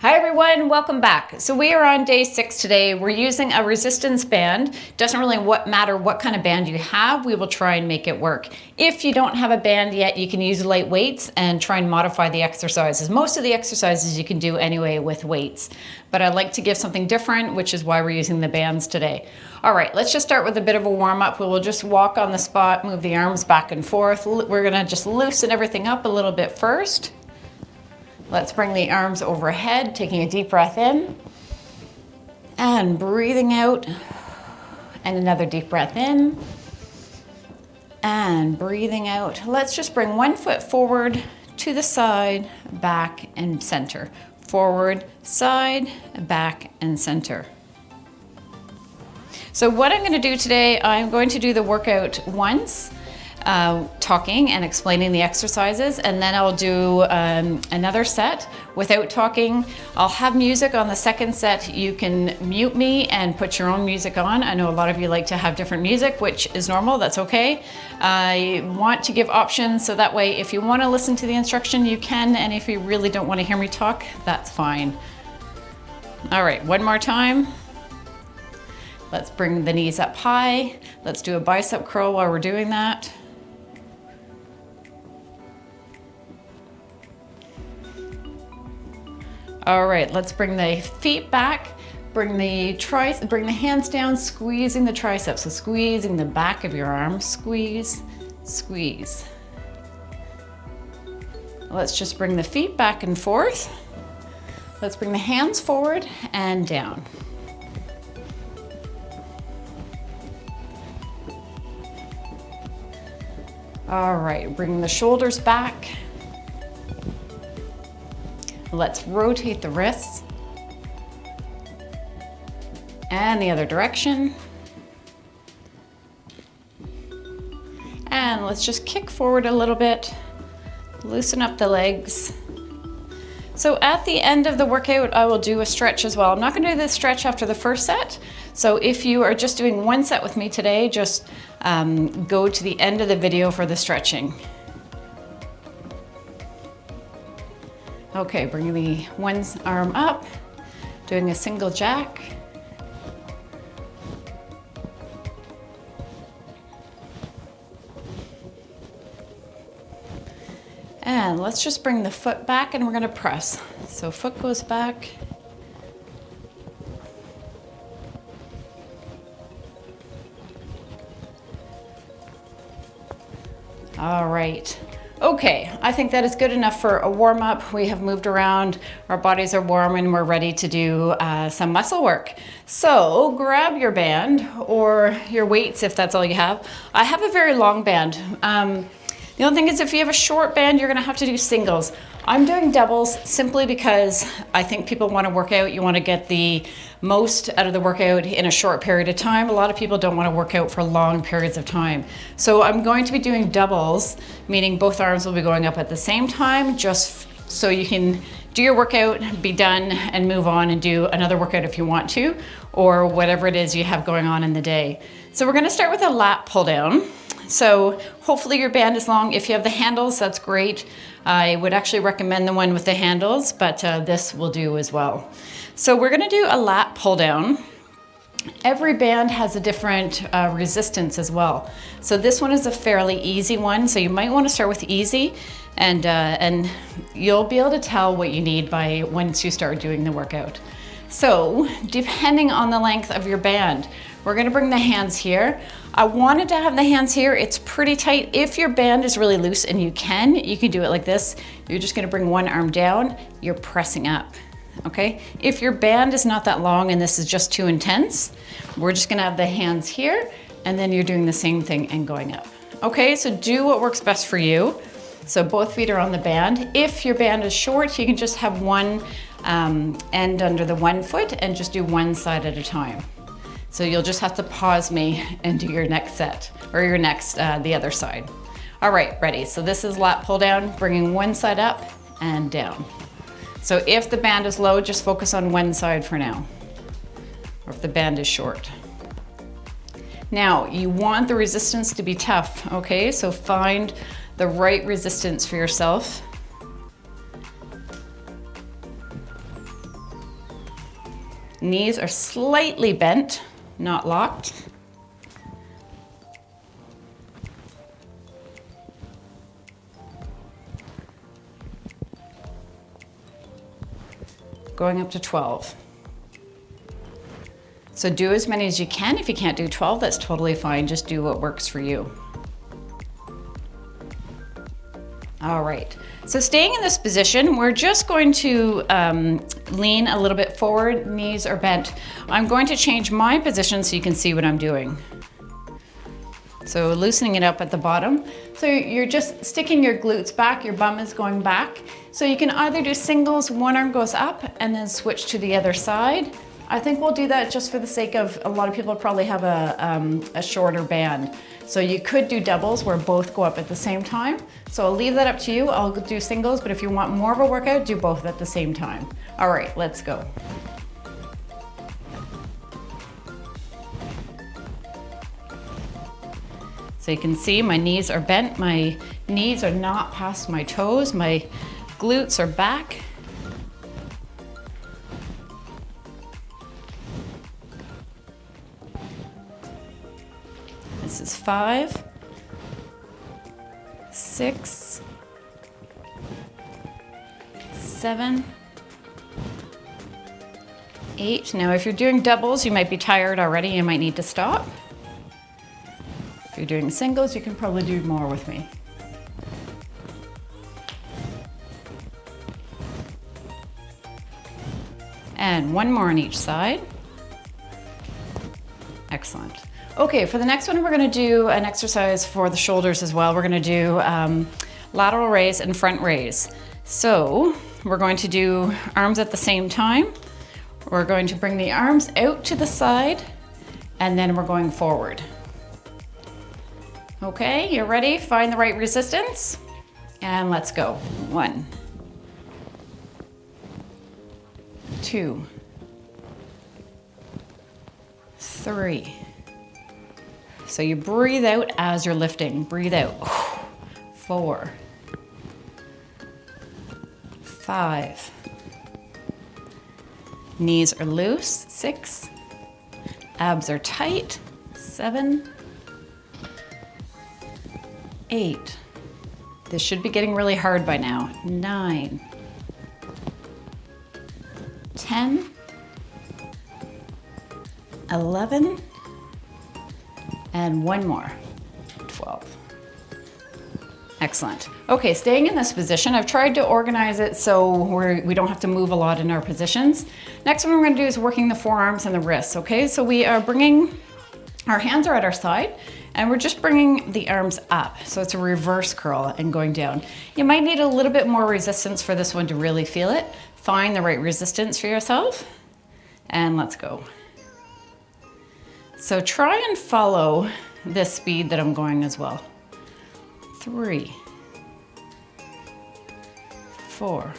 Hi everyone, welcome back. So we are on day 6 today. We're using a resistance band. Doesn't really matter what kind of band you have, we will try and make it work. If you don't have a band yet, you can use light weights and try and modify the exercises. Most of the exercises you can do anyway with weights, but I like to give something different, which is why we're using the bands today. All right, let's just start with a bit of a warm up. We will just walk on the spot, move the arms back and forth. We're gonna just loosen everything up a little bit first. Let's bring the arms overhead, taking a deep breath in and breathing out, and another deep breath in and breathing out. Let's just bring one foot forward to the side, back and center. Forward, side, back and center. So what I'm going to do today, I'm going to do the workout once, talking and explaining the exercises, and then I'll do another set without talking. I'll have music on the second set. You can mute me and put your own music on. I know a lot of you like to have different music, which is normal, that's okay. I want to give options so that way if you want to listen to the instruction you can, and if you really don't want to hear me talk, that's fine. All right, one more time. Let's bring the knees up high. Let's do a bicep curl while we're doing that. All right, let's bring the feet back, bring the hands down, squeezing the triceps. So squeezing the back of your arm, squeeze, squeeze. Let's just bring the feet back and forth. Let's bring the hands forward and down. All right, bring the shoulders back. Let's rotate the wrists. And the other direction. And let's just kick forward a little bit. Loosen up the legs. So at the end of the workout, I will do a stretch as well. I'm not going to do this stretch after the first set. So if you are just doing one set with me today, just go to the end of the video for the stretching. Okay, bringing the one arm up, doing a single jack. And let's just bring the foot back and we're gonna press. So foot goes back. All right. Okay, I think that is good enough for a warm up. We have moved around, our bodies are warm, and we're ready to do some muscle work. So grab your band or your weights if that's all you have. I have a very long band. The only thing is if you have a short band, you're gonna have to do singles. I'm doing doubles simply because I think people wanna work out. You wanna get the most out of the workout in a short period of time. A lot of people don't wanna work out for long periods of time. So I'm going to be doing doubles, meaning both arms will be going up at the same time, just so you can do your workout, be done, and move on and do another workout if you want to, or whatever it is you have going on in the day. So we're gonna start with a lat pull down. So hopefully your band is long. If you have the handles, that's great. I would actually recommend the one with the handles, but this will do as well. So we're gonna do a lat pull down. Every band has a different resistance as well. So this one is a fairly easy one, so you might wanna start with easy, and you'll be able to tell what you need by once you start doing the workout. So depending on the length of your band, we're gonna bring the hands here. I wanted to have the hands here. It's pretty tight. If your band is really loose and you can do it like this. You're just gonna bring one arm down, you're pressing up, okay? If your band is not that long and this is just too intense, we're just gonna have the hands here, and then you're doing the same thing and going up. Okay, so do what works best for you. So both feet are on the band. If your band is short, you can just have one end under the one foot and just do one side at a time. So you'll just have to pause me and do your next set, or your next, the other side. All right, ready. So this is lat pull down, bringing one side up and down. So if the band is low, just focus on one side for now, or if the band is short. Now, you want the resistance to be tough, okay? So find the right resistance for yourself. Knees are slightly bent, not locked. Going up to 12. So do as many as you can. If you can't do 12, that's totally fine. Just do what works for you. All right, so staying in this position, we're just going to lean a little bit forward, knees are bent. I'm going to change my position so you can see what I'm doing. So loosening it up at the bottom. So you're just sticking your glutes back, your bum is going back. So you can either do singles, one arm goes up and then switch to the other side. I think we'll do that just for the sake of, a lot of people probably have a shorter band. So you could do doubles where both go up at the same time. So I'll leave that up to you. I'll do singles, but if you want more of a workout, do both at the same time. All right, let's go. So you can see my knees are bent. My knees are not past my toes. My glutes are back. This is 5, 6, 7, 8. Now, if you're doing doubles, you might be tired already. You might need to stop. If you're doing singles, you can probably do more with me. And one more on each side. Excellent. Okay, for the next one, we're gonna do an exercise for the shoulders as well. We're gonna do lateral raise and front raise. So we're going to do arms at the same time. We're going to bring the arms out to the side and then we're going forward. Okay, you're ready? Find the right resistance and let's go. 1, 2, 3. So you breathe out as you're lifting. Breathe out. 4, 5. Knees are loose. 6. Abs are tight. 7, 8. This should be getting really hard by now. 9, 10, 11, and one more, 12. Excellent. Okay, staying in this position, I've tried to organize it so we don't have to move a lot in our positions. Next one we're gonna do is working the forearms and the wrists, okay? So we are bringing, our hands are at our side, and we're just bringing the arms up. So it's a reverse curl and going down. You might need a little bit more resistance for this one to really feel it. Find the right resistance for yourself, and let's go. So try and follow this speed that I'm going as well. 3, 4.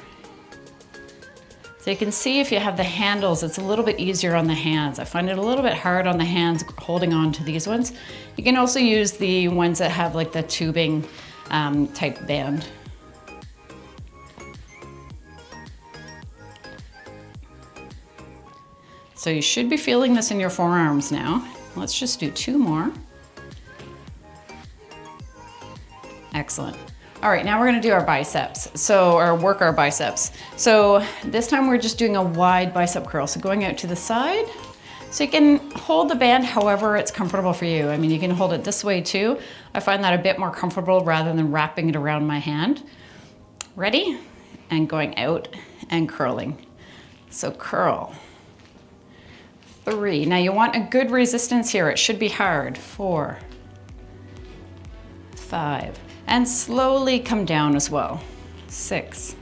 So you can see if you have the handles, it's a little bit easier on the hands. I find it a little bit hard on the hands holding on to these ones. You can also use the ones that have like the tubing type band. So you should be feeling this in your forearms now. Let's just do 2 more. Excellent. All right, now we're gonna do our biceps. Or work our biceps. So this time we're just doing a wide bicep curl. So going out to the side. So you can hold the band however it's comfortable for you. I mean, you can hold it this way too. I find that a bit more comfortable rather than wrapping it around my hand. Ready? And going out and curling. So curl. 3. Now you want a good resistance here. It should be hard. 4, 5. And slowly come down as well. 6,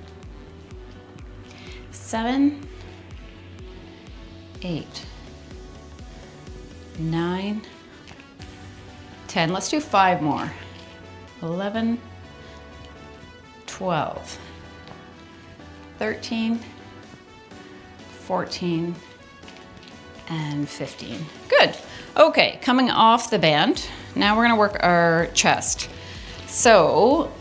7, 8, 9, 10. Let's do 5 more. 11, 12, 13, 14, and 15. Good. Okay, coming off the band, now we're gonna work our chest. So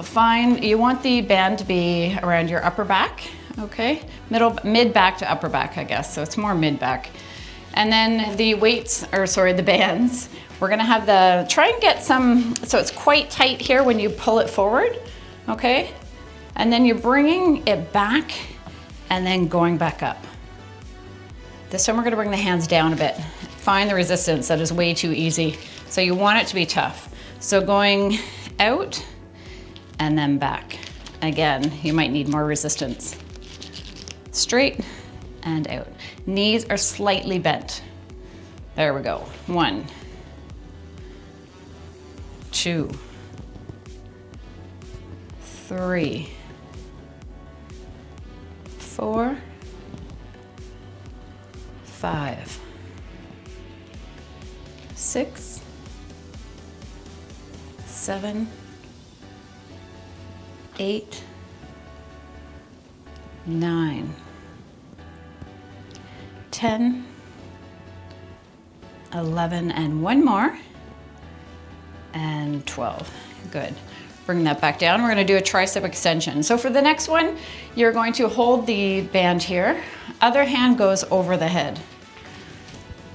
you want the band to be around your upper back, okay? Mid back to upper back, I guess, so it's more mid back. And then the weights, or sorry, the bands, we're gonna have try and get some, so it's quite tight here when you pull it forward, okay? And then you're bringing it back and then going back up. This time we're gonna bring the hands down a bit. Find the resistance, that is way too easy. So you want it to be tough. So going out and then back. Again, you might need more resistance. Straight and out. Knees are slightly bent. There we go. 1, 2, 3, 4, 5, 6, 7, 8, 9, 10, 11, and one more, and 12. Good. Bring that back down. We're going to do a tricep extension. So for the next one, you're going to hold the band here. Other hand goes over the head.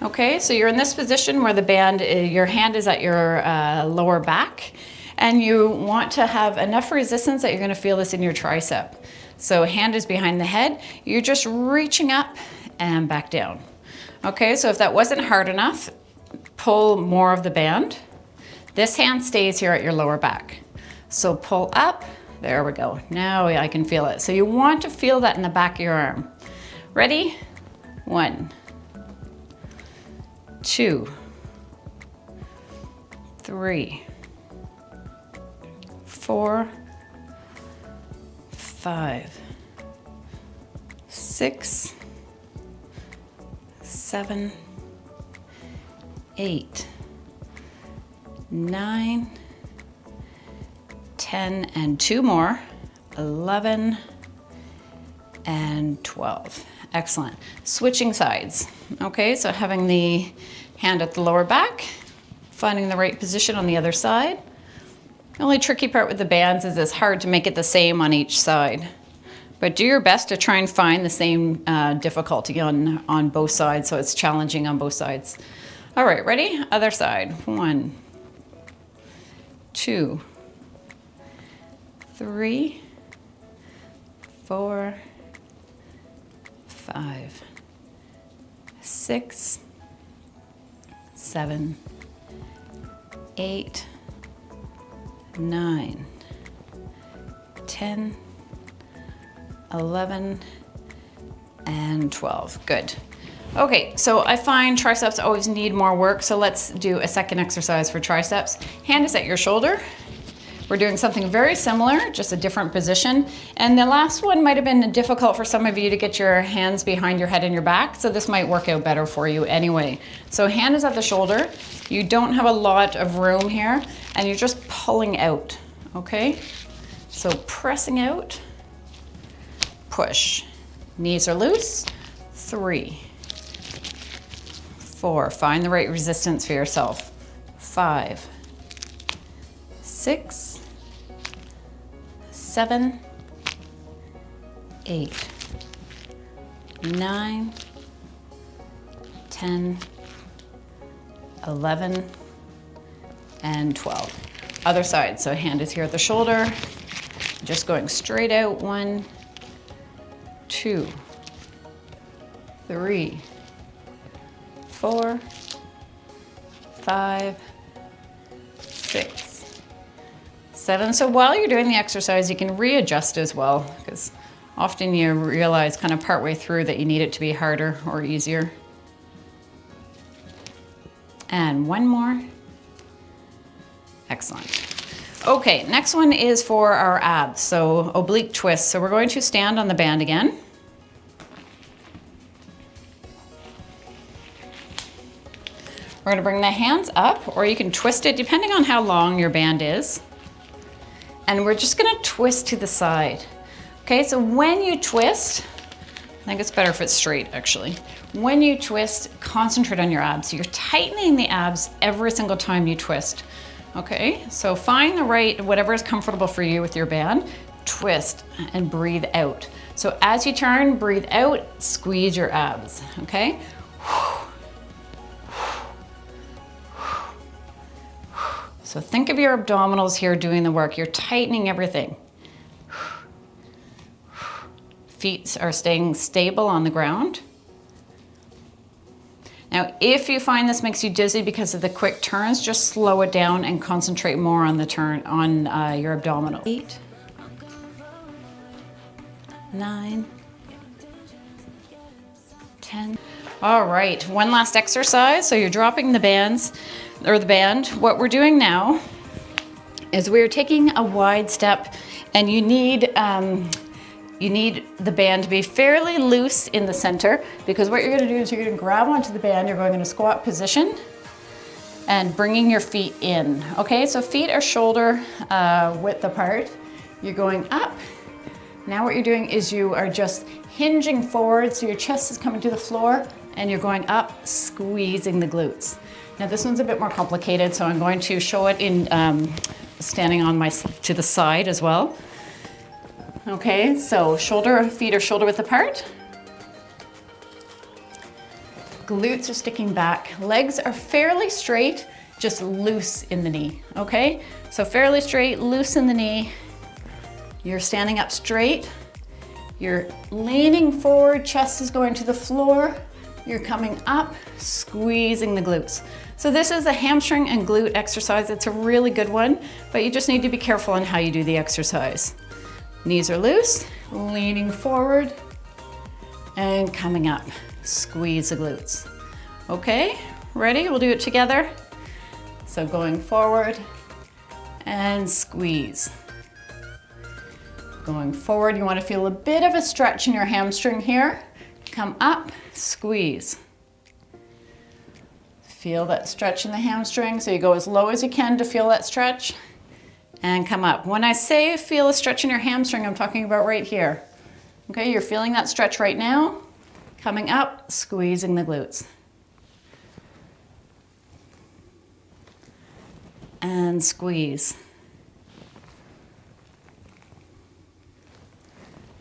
Okay, so you're in this position where the band, your hand is at your lower back, and you want to have enough resistance that you're going to feel this in your tricep. So hand is behind the head. You're just reaching up and back down. Okay, so if that wasn't hard enough, pull more of the band. This hand stays here at your lower back. So pull up, there we go. Now I can feel it. So you want to feel that in the back of your arm. Ready? 1, 2, 3, 4, 5, 6, 7, 8, 9, 10, and 2 more, 11, and 12. Excellent. Switching sides. Okay, so having the hand at the lower back, finding the right position on the other side. The only tricky part with the bands is it's hard to make it the same on each side. But do your best to try and find the same difficulty on both sides, so it's challenging on both sides. All right, ready? Other side. 1, 2, 3, 4, 5, 6, 7, 8, 9, 10, 11, and 12. Good. Okay, so I find triceps always need more work, so let's do a second exercise for triceps. Hand is at your shoulder. We're doing something very similar, just a different position. And the last one might have been difficult for some of you to get your hands behind your head and your back, so this might work out better for you anyway. So hand is at the shoulder. You don't have a lot of room here, and you're just pulling out, okay? So pressing out, push. Knees are loose. 3, 4, find the right resistance for yourself. 5, 6, 7, 8, 9, 10, 11, and 12. Other side, so hand is here at the shoulder, just going straight out. 1, 2, 3, 4, 5, 6, 7. So while you're doing the exercise, you can readjust as well, because often you realize kind of partway through that you need it to be harder or easier. And one more. Excellent. Okay, next one is for our abs, so oblique twist. So we're going to stand on the band again. We're going to bring the hands up, or you can twist it depending on how long your band is. And we're just going to twist to the side. Okay, so when you twist, I think it's better if it's straight actually. When you twist, concentrate on your abs. So you're tightening the abs every single time you twist. Okay, so find the right, whatever is comfortable for you with your band, twist and breathe out. So as you turn, breathe out, squeeze your abs, okay? So think of your abdominals here doing the work. You're tightening everything. Feet are staying stable on the ground. Now, if you find this makes you dizzy because of the quick turns, just slow it down and concentrate more on the turn, on your abdominal. 8, 9, 10. All right, one last exercise. So you're dropping the bands, or the band. What we're doing now is we're taking a wide step, and you need the band to be fairly loose in the center, because what you're going to do is you're going to grab onto the band, you're going in a squat position and bringing your feet in. Okay, so feet are shoulder width apart. You're going up. Now what you're doing is you are just hinging forward, so your chest is coming to the floor, and you're going up, squeezing the glutes. Now this one's a bit more complicated, so I'm going to show it in standing on to the side as well. Okay, so feet are shoulder width apart. Glutes are sticking back. Legs are fairly straight, just loose in the knee, okay? So fairly straight, loose in the knee. You're standing up straight. You're leaning forward, chest is going to the floor. You're coming up, squeezing the glutes. So this is a hamstring and glute exercise. It's a really good one, but you just need to be careful on how you do the exercise. Knees are loose, leaning forward, and coming up. Squeeze the glutes. Okay, ready? We'll do it together. So going forward and squeeze. Going forward, you want to feel a bit of a stretch in your hamstring here. Come up, squeeze. Feel that stretch in the hamstring, so you go as low as you can to feel that stretch. And come up. When I say feel a stretch in your hamstring, I'm talking about right here. Okay, you're feeling that stretch right now. Coming up, squeezing the glutes. And squeeze.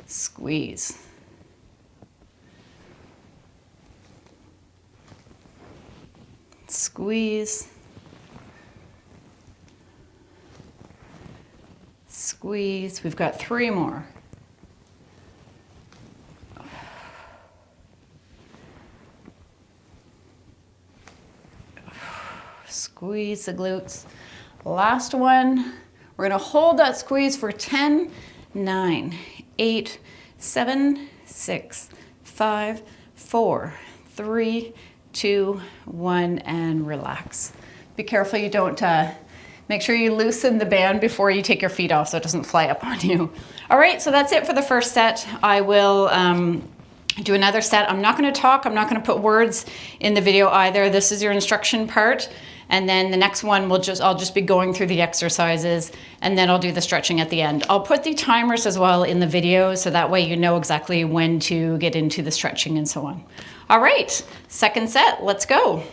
Squeeze. Squeeze. Squeeze. We've got 3 more. Squeeze the glutes. Last one. We're going to hold that squeeze for 10, 9, 8, 7, 6, 5, 4, 3, 2, 1, and relax. Be careful you don't make sure you loosen the band before you take your feet off so it doesn't fly up on you. All right, so that's it for the first set. I will do another set. I'm not going to talk. I'm not going to put words in the video either. This is your instruction part. And then the next one, I'll just be going through the exercises, and then I'll do the stretching at the end. I'll put the timers as well in the video, so that way you know exactly when to get into the stretching and so on. All right, second set, let's go.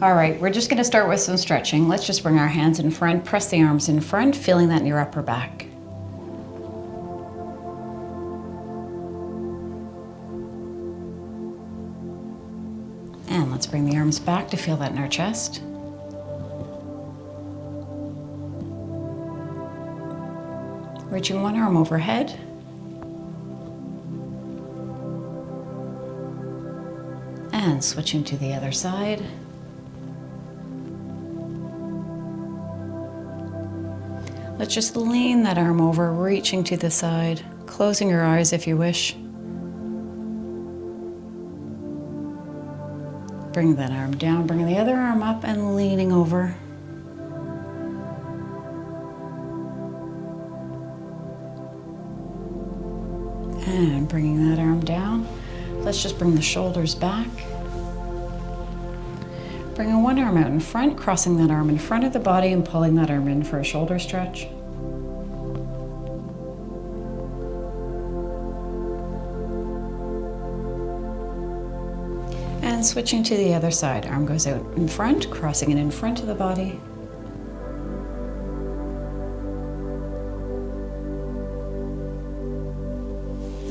All right, we're just gonna start with some stretching. Let's just bring our hands in front, press the arms in front, feeling that in your upper back. And let's bring the arms back to feel that in our chest. Reaching one arm overhead. And switching to the other side. Let's just lean that arm over, reaching to the side, closing your eyes if you wish. Bring that arm down, bring the other arm up and leaning over. And bringing that arm down. Let's just bring the shoulders back. Bringing one arm out in front, crossing that arm in front of the body and pulling that arm in for a shoulder stretch. And switching to the other side. Arm goes out in front, crossing it in front of the body.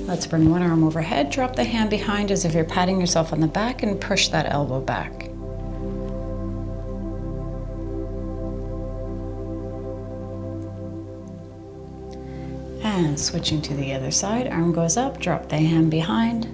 Let's bring one arm overhead, drop the hand behind as if you're patting yourself on the back and push that elbow back. And switching to the other side, arm goes up, drop the hand behind.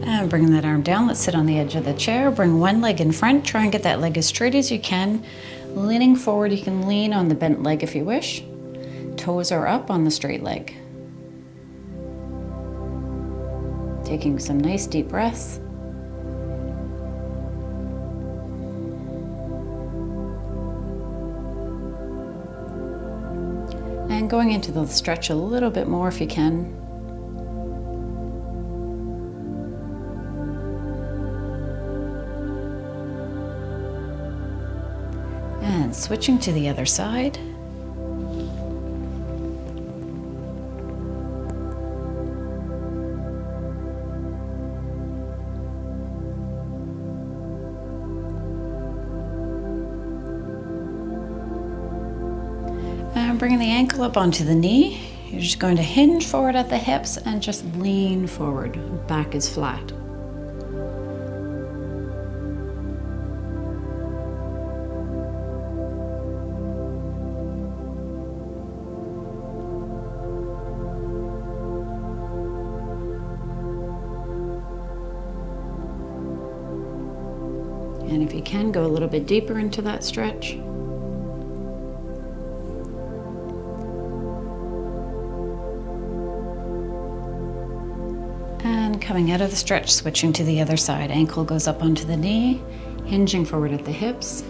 And bring that arm down, let's sit on the edge of the chair, bring one leg in front, try and get that leg as straight as you can. Leaning forward, you can lean on the bent leg if you wish. Toes are up on the straight leg. Taking some nice deep breaths. And going into the stretch a little bit more if you can. And switching to the other side. And bringing the ankle up onto the knee. You're just going to hinge forward at the hips and just lean forward. Back is flat. And if you can, go a little bit deeper into that stretch. And coming out of the stretch, switching to the other side. Ankle goes up onto the knee, hinging forward at the hips.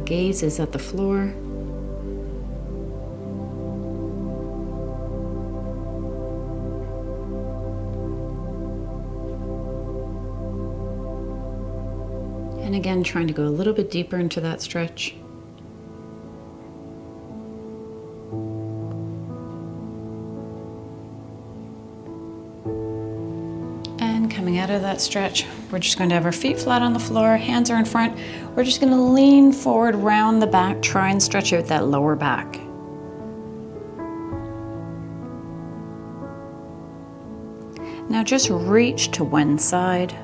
Gaze is at the floor. And again, trying to go a little bit deeper into that stretch. And coming out of that stretch, we're just going to have our feet flat on the floor, hands are in front. We're just going to lean forward, round the back, try and stretch out that lower back. Now just reach to one side.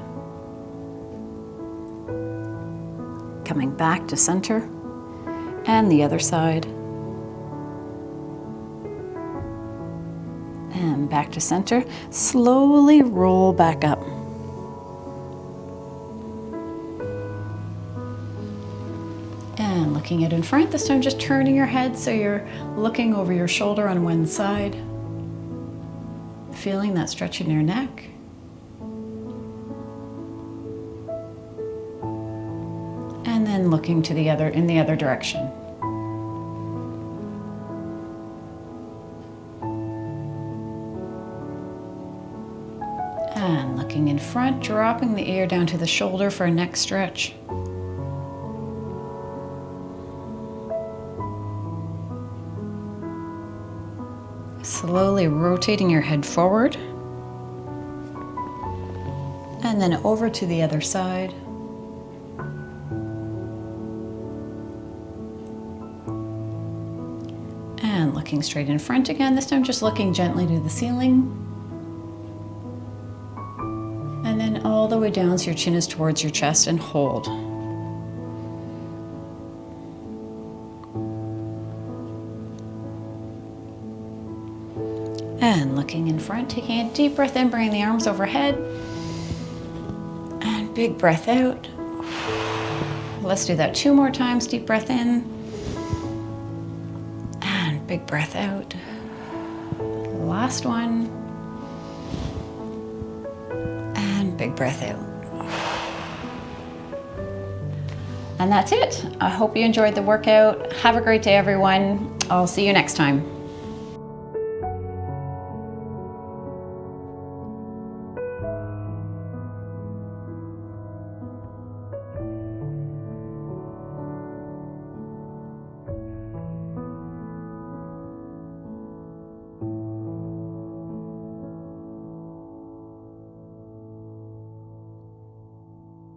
Coming back to center, and the other side. And back to center. Slowly roll back up. And looking out in front, this time just turning your head so you're looking over your shoulder on one side. Feeling that stretch in your neck. And then looking to the other, in the other direction. And looking in front, dropping the ear down to the shoulder for a neck stretch. Slowly rotating your head forward. And then over to the other side. And looking straight in front again, this time just looking gently to the ceiling. And then all the way down so your chin is towards your chest, and hold. And looking in front, taking a deep breath in, bringing the arms overhead. And big breath out. Let's do that 2 more times. Deep breath in. And big breath out. Last one. And big breath out. And that's it. I hope you enjoyed the workout. Have a great day, everyone. I'll see you next time.